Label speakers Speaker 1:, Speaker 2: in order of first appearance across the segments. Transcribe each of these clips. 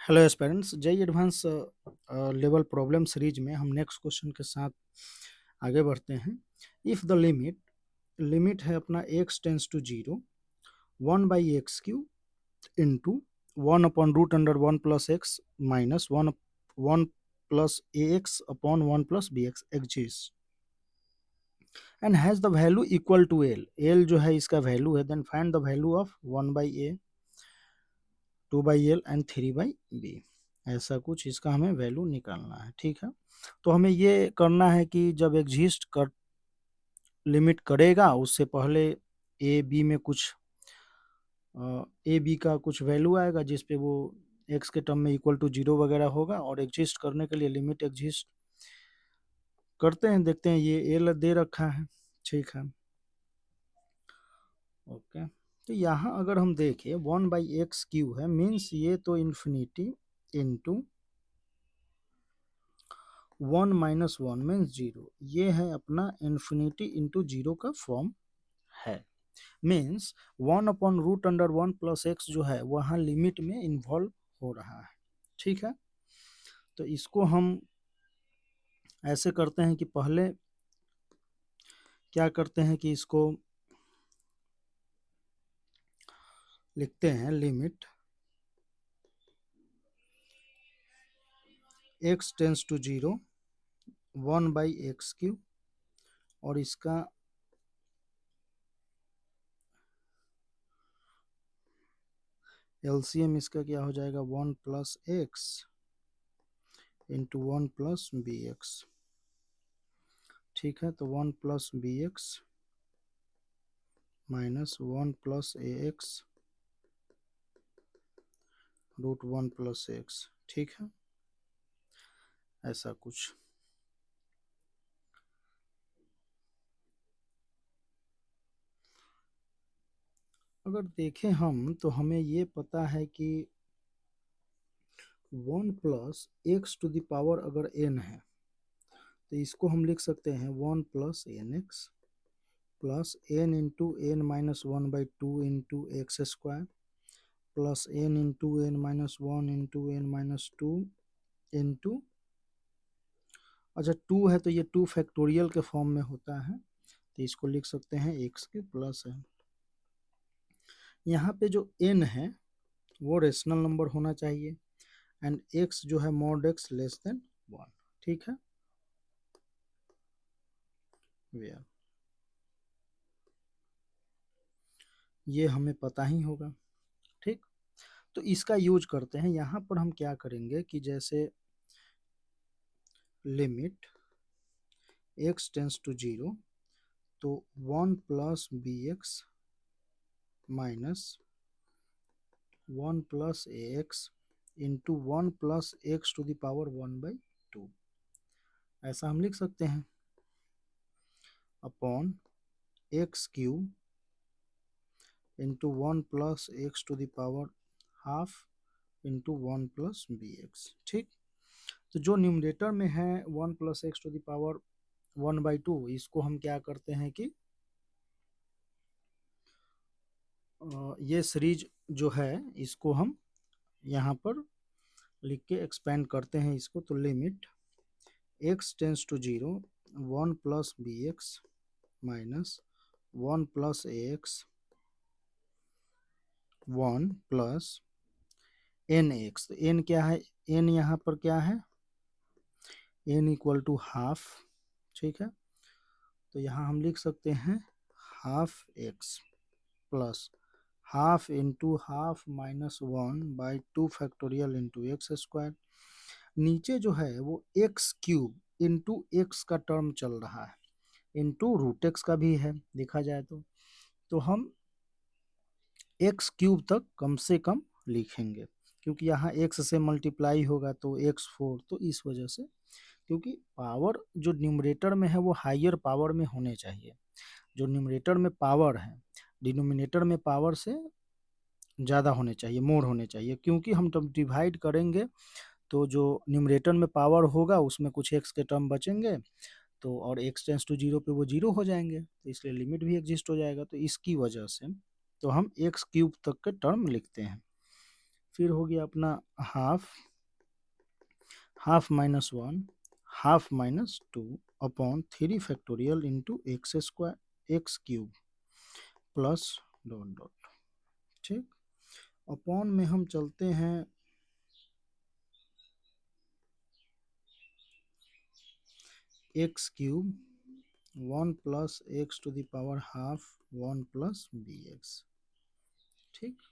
Speaker 1: Hello aspirants, JEE advance level problem series में हम next question के साथ आगे बढ़ते हैं। इफ़ द लिमिट लिमिट है अपना x tends to zero 1/x³ into 1/√(1+x minus 1+ax/(1+bx) exist and has the value equal to l जो है इसका वैल्यू है। Then find the value of 1/a 2/l and 3/b। ऐसा कुछ इसका हमें वैल्यू निकालना है। ठीक है, तो हमें ये करना है कि जब एग्जिस्ट कर लिमिट करेगा उससे पहले ए बी में कुछ ए बी का कुछ वैल्यू आएगा जिस पे वो एक्स के टर्म में इक्वल टू जीरो वगैरह होगा, और एग्जिस्ट करने के लिए लिमिट एग्जिस्ट करते हैं, देखते हैं ये ए दे रखा है। ठीक है, ओके। तो यहाँ अगर हम देखें 1/x³ है, मीन्स ये तो infinity into 1 minus 1 means zero. ये है अपना इन्फिनिटी इंटू जीरो का फॉर्म है। मीन्स 1/√(1+x) जो है वहाँ लिमिट में इन्वॉल्व हो रहा है। ठीक है, तो इसको हम ऐसे करते हैं कि पहले क्या करते हैं कि इसको लिखते हैं limit x tends to zero 1/x³ और इसका एलसीएम इसका क्या हो जाएगा 1+x इंटू 1+bx। ठीक है, तो 1+bx माइनस 1+ax√(1+x)। ठीक है, ऐसा कुछ। अगर देखें हम तो हमें ये पता है कि 1+x⁴ अगर n है तो इसको हम लिख सकते हैं 1+nx plus n into n minus 1/2 into x square plus n into n minus 1 into n minus 2 into, अच्छा 2 है तो ये 2 फैक्टोरियल के फॉर्म में होता है, तो इसको लिख सकते हैं x के प्लस है। यहाँ पे जो n है वो रेशनल नंबर होना चाहिए एंड x जो है मॉड x लेस देन 1। ठीक है, वेयर ये हमें पता ही होगा। ठीक, तो इसका यूज करते हैं। यहाँ पर हम क्या करेंगे कि जैसे limit x tends to zero तो 1+bx minus 1+ax into 1+x⁴ ऐसा हम लिख सकते हैं upon x³ into 1+x⁴ into 1+bx। ठीक, तो जो न्यूमरेटर में है 1+x⁴ इसको हम क्या करते हैं कि ये सीरीज जो है इसको हम यहाँ पर लिख के एक्सपेंड करते हैं इसको। तो limit x tends to zero 1+bx minus 1+ax 1+nx। तो n क्या है, n यहाँ पर क्या है, n इक्वल टू हाफ। ठीक है, तो यहाँ हम लिख सकते हैं half x plus half into half minus 1/2 factorial into x square. नीचे जो है वो x³ इंटू एक्स का टर्म चल रहा है, इंटू √x का भी है देखा जाए तो हम x³ तक कम से कम लिखेंगे क्योंकि यहाँ x से मल्टीप्लाई होगा तो x4, तो इस वजह से, क्योंकि पावर जो न्यूमरेटर में है वो हायर पावर में होने चाहिए। जो न्यूमरेटर में पावर है डिनोमिनेटर में पावर से ज़्यादा होने चाहिए, मोर होने चाहिए, क्योंकि हम जब डिवाइड करेंगे तो जो न्यूमरेटर में पावर होगा उसमें कुछ एक्स के टर्म बचेंगे, तो और x टेंस टू जीरो पे वो जीरो हो जाएंगे, तो इसलिए लिमिट भी एग्जिस्ट हो जाएगा। तो इसकी वजह से तो हम x³ तक के टर्म लिखते हैं। फिर हो गया अपना half, half minus one, half minus two upon 3 factorial into x square x cube plus dot dot. ठीक, अपॉन में हम चलते हैं x cube 1 plus x to the power half 1 plus b x. ठीक,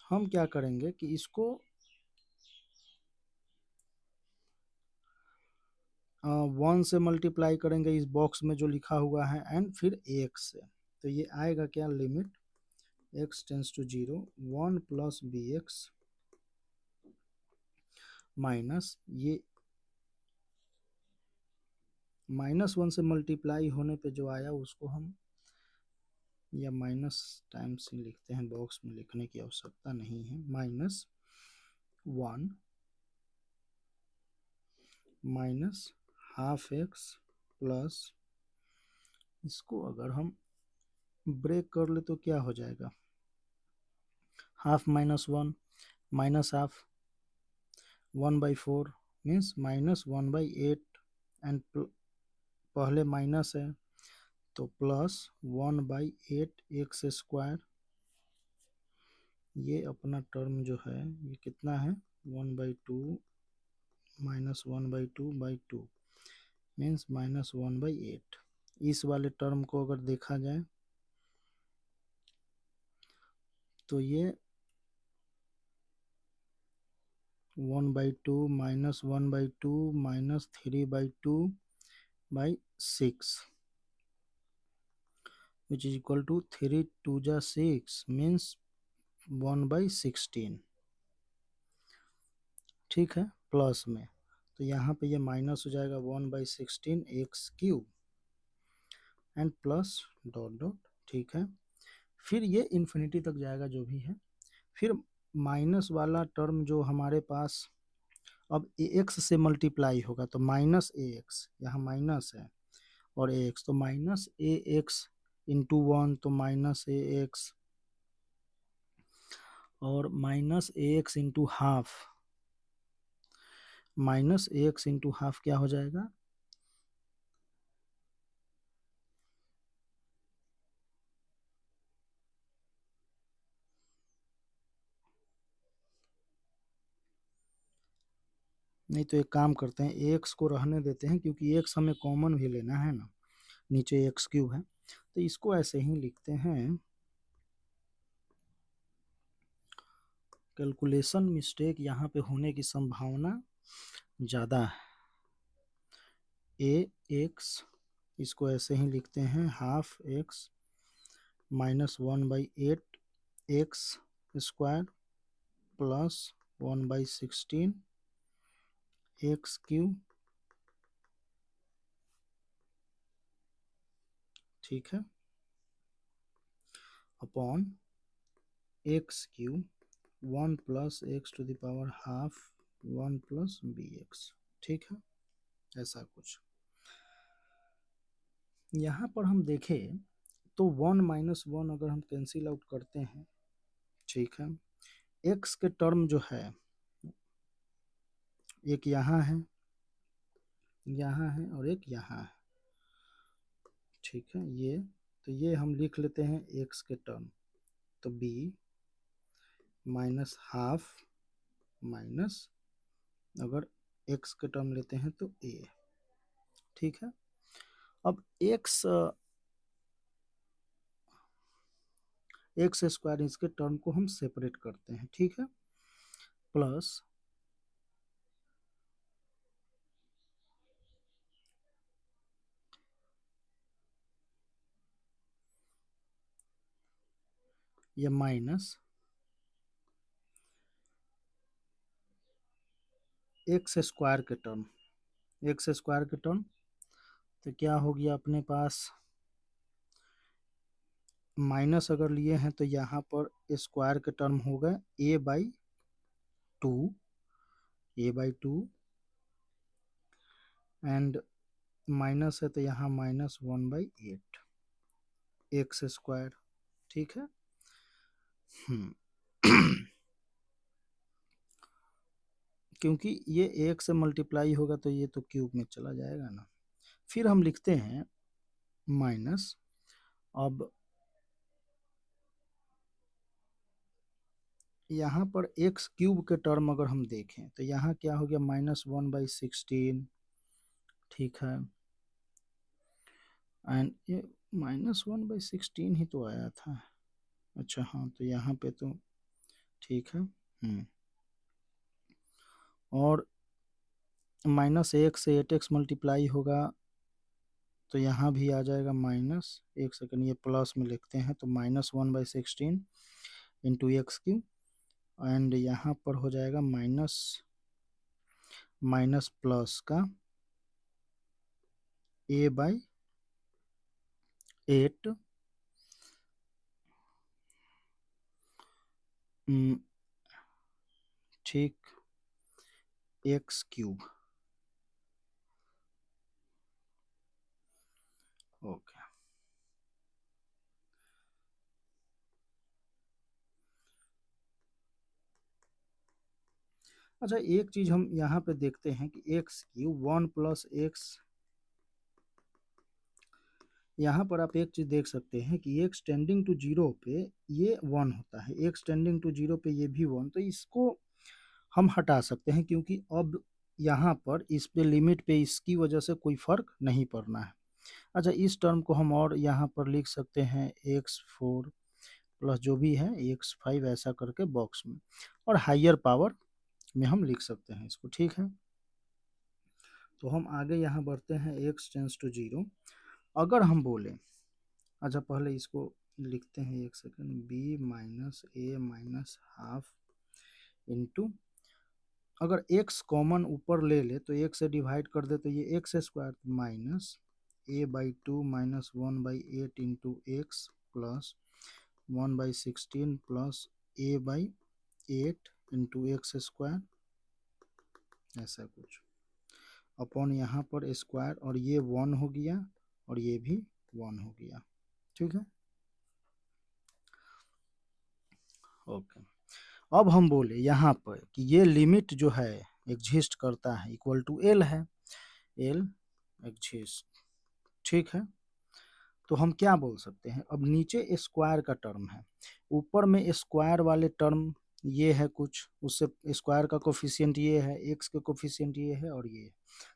Speaker 1: हम क्या करेंगे कि इसको 1 से मल्टीप्लाई करेंगे इस बॉक्स में जो लिखा हुआ है एंड फिर एक्स से, तो ये आएगा क्या, limit x tends to 0 1 plus b x minus ये -1 से मल्टीप्लाई होने पे जो आया उसको हम या माइनस टाइम्स ही लिखते हैं, बॉक्स में लिखने की आवश्यकता नहीं है। -1 माइनस हाफ एक्स प्लस, इसको अगर हम ब्रेक कर ले तो क्या हो जाएगा, half minus one minus half 1/4 means -1/8 and पहले माइनस है तो प्लस 1/8 एक्स स्क्वायर, ये अपना टर्म जो है ये कितना है 1/2 माइनस 1/2/2 मीन्स -1/8। इस वाले टर्म को अगर देखा जाए तो ये 1/2 -1/2 -3/2/6 which is equal to 3 2 जा 6 means 1/16। ठीक है, प्लस में तो यहाँ पे ये माइनस हो जाएगा 1/16 x cube and plus dot dot. ठीक है, फिर ये इन्फिनिटी तक जाएगा जो भी है, फिर माइनस वाला टर्म जो हमारे पास अब ए एक्स से मल्टीप्लाई होगा तो माइनस ए एक्स, यहाँ माइनस है और ए एक्स तो माइनस ए एक्स इंटू 1 तो माइनस ए एक्स और माइनस ए एक्स इंटू हाफ, माइनस ए एक्स इंटू हाफ क्या हो जाएगा, नहीं तो एक काम करते हैं एक्स को रहने देते हैं क्योंकि एक्स हमें कॉमन भी लेना है ना, नीचे एक्स क्यूब है तो इसको ऐसे ही लिखते हैं, कैलकुलेशन मिस्टेक यहाँ पे होने की संभावना ज़्यादा है। ए एक्स इसको ऐसे ही लिखते हैं half x -1/8 x square plus 1/16 x cube. ठीक है, upon x cube 1 plus x to the power half 1 plus b x. ठीक है, ऐसा कुछ यहाँ पर हम देखें तो 1 - 1 अगर हम कैंसिल आउट करते हैं, ठीक है, एक्स के टर्म जो है एक यहाँ है, यहाँ है और एक यहाँ है। ठीक है, ये तो ये हम लिख लेते हैं एक्स के टर्म, तो बी माइनस हाफ माइनस अगर एक्स के टर्म लेते हैं तो ए। ठीक है, अब एक्स एक्स स्क्वायर इसके टर्म को हम सेपरेट करते हैं। ठीक है, प्लस ये माइनस एक्स स्क्वायर के टर्म, एक्स स्क्वायर के टर्म तो क्या हो गया अपने पास, माइनस अगर लिए हैं तो यहाँ पर स्क्वायर के टर्म हो गए a/2, a/2 एंड माइनस है तो यहाँ -1/8 एक्स स्क्वायर। ठीक है, क्योंकि ये एक से मल्टीप्लाई होगा तो ये तो क्यूब में चला जाएगा ना। फिर हम लिखते हैं माइनस, अब यहाँ पर एक्स क्यूब के टर्म अगर हम देखें तो यहाँ क्या हो गया, -1/16, ठीक है। एंड ये -1/16 ही तो आया था। अच्छा हाँ, तो यहाँ पे तो ठीक है। और -1 से 8x मल्टीप्लाई होगा तो यहाँ भी आ जाएगा माइनस, एक सेकंड ये प्लस में लिखते हैं, तो -1/16 इंटू एक्स क्यू, एंड यहाँ पर हो जाएगा माइनस माइनस प्लस का a/8 ठीक, एक्स क्यूब। ओके, अच्छा एक चीज हम यहाँ पे देखते हैं कि एक्स क्यूब 1 प्लस एक्स, यहाँ पर आप एक चीज देख सकते हैं कि एक्स टेंडिंग टू जीरो पे ये 1 होता है, एक्स टेंडिंग टू जीरो पे ये भी 1, तो इसको हम हटा सकते हैं क्योंकि अब यहाँ पर इस पे लिमिट पे इसकी वजह से कोई फर्क नहीं पड़ना है। अच्छा इस टर्म को हम और यहाँ पर लिख सकते हैं x4 प्लस जो भी है x5 ऐसा करके बॉक्स में, और हाइयर पावर में हम लिख सकते हैं इसको, ठीक है। तो हम आगे यहाँ बढ़ते हैं, x टेंस टू जीरो। अगर हम बोले, अच्छा पहले इसको लिखते हैं, एक second, b minus a minus half into, अगर x कॉमन ऊपर ले ले तो x से डिवाइड कर दे तो ये x square minus a/2 minus 1/8 into x plus 1/16 plus a/8 into x square, ऐसा कुछ अपॉन यहाँ पर स्क्वायर, और ये 1 हो गया और ये भी 1 हो गया, ठीक है। ओके, अब हम बोले यहाँ पर कि ये लिमिट जो है एग्जिस्ट करता है इक्वल टू एल है, एल एग्जिस्ट, ठीक है। तो हम क्या बोल सकते हैं, अब नीचे स्क्वायर का टर्म है, ऊपर में स्क्वायर वाले टर्म ये है कुछ, उससे स्क्वायर का कोफिशिएंट ये है, एक्स का कोफिशिएंट ये है और ये है,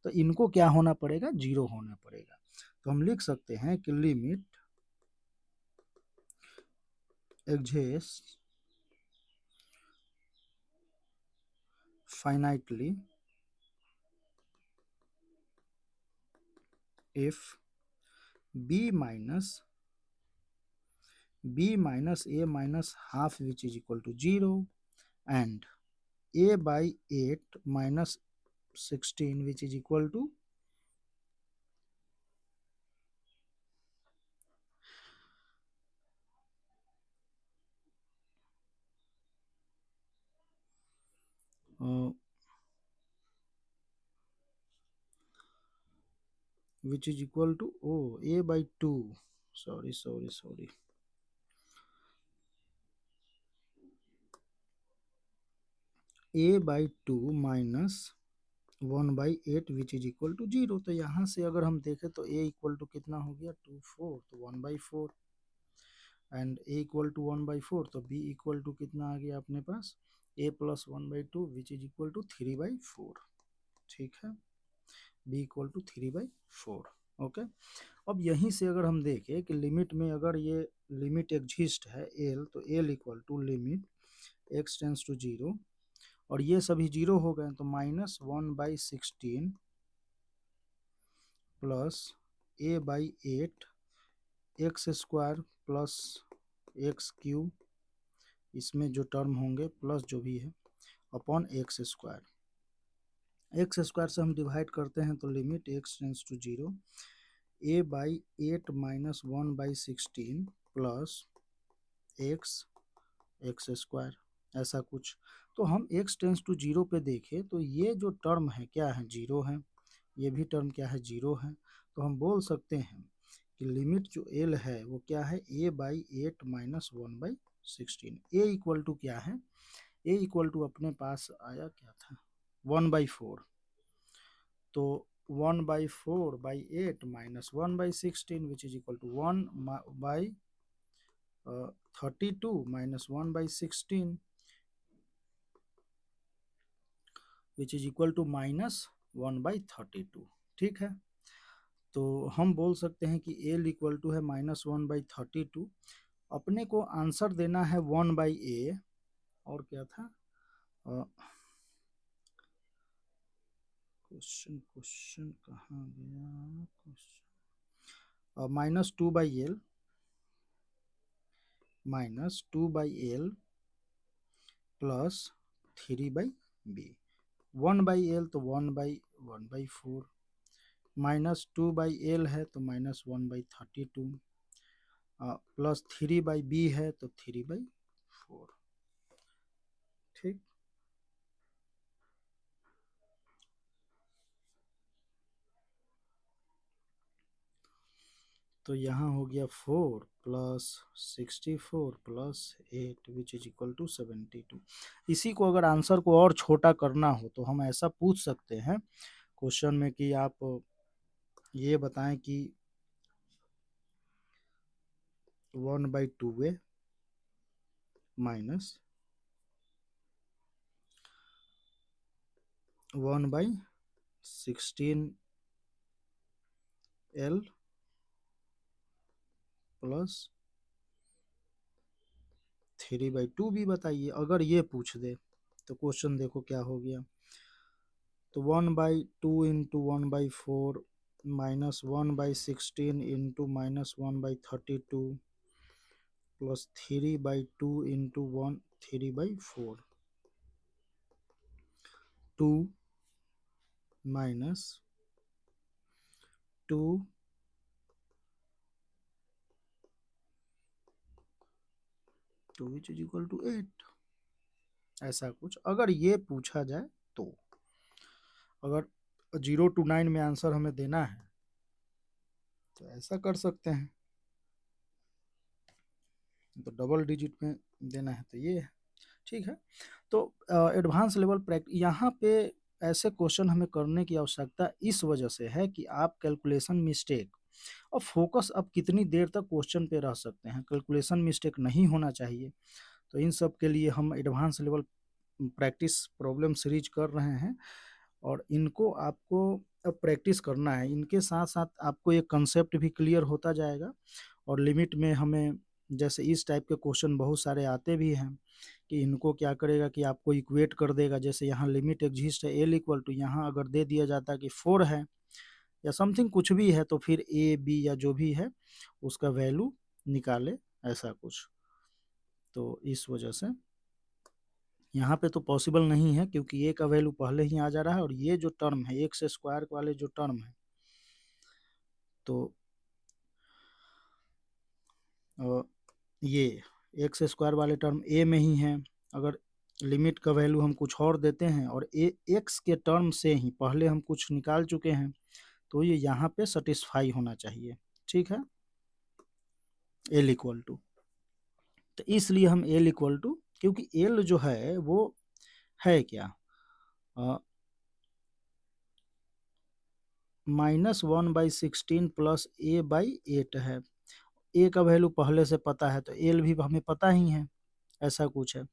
Speaker 1: तो इनको क्या होना पड़ेगा, जीरो होना पड़ेगा। तो हम लिख सकते हैं कि limit exist finitely if b minus a minus half which is equal to 0 and a/8 minus 16 which is equal to a/2, sorry, a/2 minus 1/8 which is equal to 0। तो यहाँ से अगर हम देखें तो a इक्वल टू कितना हो गया, 2/4, तो 1/4, एंड a इक्वल टू 1/4, तो b इक्वल टू कितना आ गया अपने पास, a plus 1/2 which is equal to 3/4, ठीक है, b इक्वल टू 3/4। ओके, अब यहीं से अगर हम देखें कि लिमिट में अगर ये लिमिट एग्जिस्ट है l, तो l equal to limit x tends to zero, और ये सभी जीरो हो गए, तो -1/16 plus a/8 x square plus x cube, इसमें जो टर्म होंगे प्लस जो भी है upon x square, x square से हम डिवाइड करते हैं तो limit x tends to zero a/8 minus 1/16 plus x x square, ऐसा कुछ। तो हम एक्स टेंस टू जीरो पे देखें तो ये जो टर्म है क्या है, जीरो है, ये भी टर्म क्या है, जीरो है। तो हम बोल सकते हैं कि लिमिट जो एल है वो क्या है, a/8 minus 1/16, 16। A equal to क्या है, ए इक्वल टू अपने पास आया क्या था 1/4, तो 1/4/8 minus 1/16 which is equal to 1/32 minus 1/16 which is equal to minus 1/32। ठीक है, तो हम बोल सकते हैं कि एल इक्वल टू है -1/32। अपने को आंसर देना है 1/a, और क्या था क्वेश्चन कहाँ गया, -2/l प्लस 3/b। 1/l तो 1/4, -2/l है तो -1/32, प्लस 3/b है तो 3/4। ठीक, तो यहाँ हो गया 4 plus 64 plus 8 which is equal to 72। इसी को अगर आंसर को और छोटा करना हो तो हम ऐसा पूछ सकते हैं क्वेश्चन में कि आप ये बताएं कि 1/2a माइनस 1/16l प्लस 3/2 भी बताइए। अगर ये पूछ दे तो क्वेश्चन देखो क्या हो गया, तो 1/2 into 1/4 minus 1/16 into minus 1/32 plus 3/2 into 3/4, 2 minus 2 which is equal to 8। ऐसा कुछ अगर ये पूछा जाए तो, अगर 0 to 9 में आंसर हमें देना है तो ऐसा कर सकते हैं, तो डबल डिजिट में देना है तो ये है। ठीक है, तो एडवांस लेवल प्रैक्टिस यहाँ पे ऐसे क्वेश्चन हमें करने की आवश्यकता इस वजह से है कि आप कैलकुलेशन मिस्टेक और फोकस अब कितनी देर तक क्वेश्चन पे रह सकते हैं, कैलकुलेशन मिस्टेक नहीं होना चाहिए। तो इन सब के लिए हम advance level practice problem series कर रहे हैं, और इनको आपको अब प्रैक्टिस करना है। इनके साथ साथ आपको एक कंसेप्ट भी क्लियर होता जाएगा, और लिमिट में हमें जैसे इस टाइप के क्वेश्चन बहुत सारे आते भी हैं कि इनको क्या करेगा कि आपको इक्वेट कर देगा। जैसे यहाँ लिमिट एग्जिस्ट है एल इक्वल टू, यहाँ अगर दे दिया जाता है कि 4 है या समथिंग कुछ भी है, तो फिर ए बी या जो भी है उसका वैल्यू निकाले, ऐसा कुछ। तो इस वजह से यहाँ पे तो पॉसिबल नहीं है, क्योंकि ए का वैल्यू पहले ही आ जा रहा है, और ये जो टर्म है एक्स स्क्वायर वाले जो टर्म है, तो ये एक्स स्क्वायर वाले टर्म ए में ही है। अगर लिमिट का वैल्यू हम कुछ और देते हैं और ए एक्स के टर्म से ही पहले हम कुछ निकाल चुके हैं, तो ये यहाँ पे सेटिस्फाई होना चाहिए। ठीक है, एल इक्वल टू, तो इसलिए हम एल इक्वल टू, क्योंकि एल जो है वो है क्या, -1/16 प्लस a/8 है। ए का वैल्यू पहले से पता है तो एल भी हमें पता ही है, ऐसा कुछ है।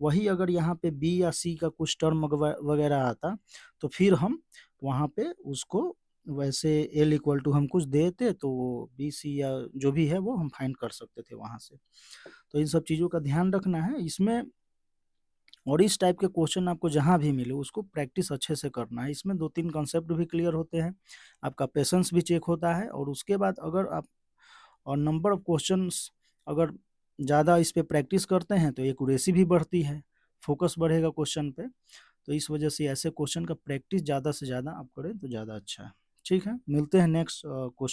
Speaker 1: वही अगर यहाँ पे बी या सी का कुछ टर्म वगैरह आता तो फिर हम वहाँ पे उसको वैसे एल इक्वल टू हम कुछ देते तो बी सी या जो भी है वो हम फाइंड कर सकते थे वहाँ से। तो इन सब चीज़ों का ध्यान रखना है इसमें, और इस टाइप के क्वेश्चन आपको जहाँ भी मिले उसको प्रैक्टिस अच्छे से करना है। इसमें 2-3 कंसेप्ट भी क्लियर होते हैं, आपका पेशेंस भी चेक होता है, और उसके बाद अगर आप और नंबर ऑफ क्वेश्चंस अगर ज़्यादा इस पे प्रैक्टिस करते हैं तो एक्यूरेसी भी बढ़ती है, फोकस बढ़ेगा क्वेश्चन पे। तो इस वजह से ऐसे क्वेश्चन का प्रैक्टिस ज़्यादा से ज़्यादा आप करें तो ज़्यादा अच्छा है। ठीक है, मिलते हैं नेक्स्ट क्वेश्चन।